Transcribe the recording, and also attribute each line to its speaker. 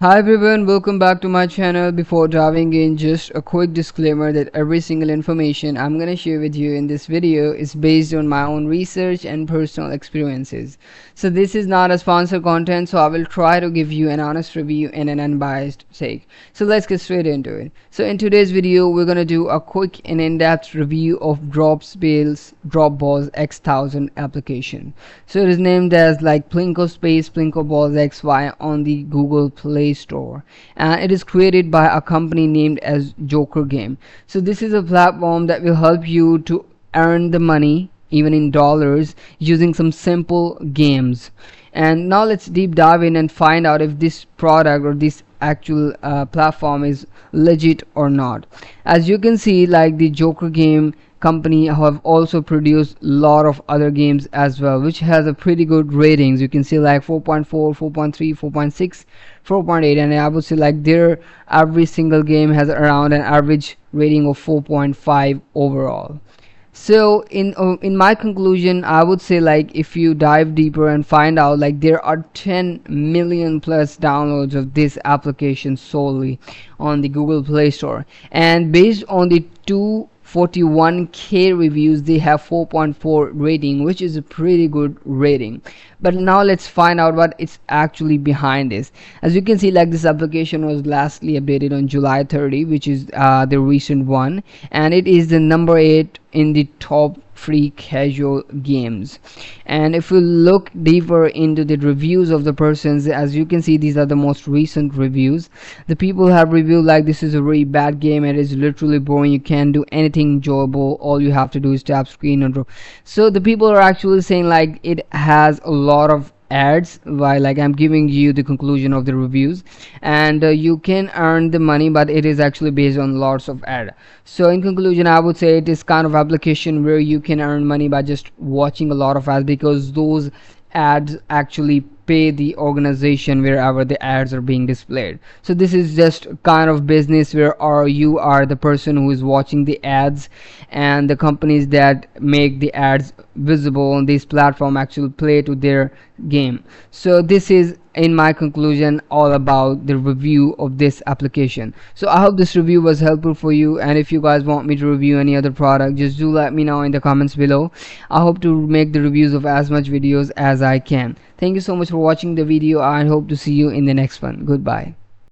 Speaker 1: Hi everyone, welcome back to my channel. Before diving in, just a quick disclaimer that every single information I'm going to share with you in this video is based on my own research and personal experiences. So this is not a sponsored content, so I will try to give you an honest review in an unbiased sake. So let's get straight into it. So in today's video, we're going to do a quick and in-depth review of Dropball's x1000 application. So it is named as like Plinko Space Plinko Balls XY on the Google Play Store, and it is created by a company named as Joker Game. So this is a platform that will help you to earn the money even in dollars using some simple games. And now let's deep dive in and find out if this product or this actual platform is legit or not. As you can see, like the Joker Game company have also produced a lot of other games as well, which has a pretty good ratings. You can see like 4.4, 4.3, 4.6, 4.8, and I would say like their every single game has around an average rating of 4.5 overall. So in my conclusion, I would say like if you dive deeper and find out, like there are 10 million plus downloads of this application solely on the Google Play Store, and based on the 241k reviews, they have 4.4 rating, which is a pretty good rating. But now let's find out what it's actually behind this. As you can see, like this application was lastly updated on July 30, which is the recent one, and it is the number 8 in the top free casual games. And if we look deeper into the reviews of the persons, as you can see, these are the most recent reviews. The people have reviewed like this is a very bad game, it is literally boring, you can't do anything enjoyable, all you have to do is tap screen and draw. So the people are actually saying like it has a lot of ads, while like I'm giving you the conclusion of the reviews, and you can earn the money, but it is actually based on lots of ad. So in conclusion, I would say it is kind of application where you can earn money by just watching a lot of ads, because those ads actually pay the organization wherever the ads are being displayed. So this is just kind of business where you are the person who is watching the ads, and the companies that make the ads visible on this platform actually play to their game. So this is in my conclusion all about the review of this application. So I hope this review was helpful for you, and if you guys want me to review any other product, just do let me know in the comments below. I hope to make the reviews of as much videos as I can. Thank you so much for watching the video. I hope to see you in the next one. Goodbye.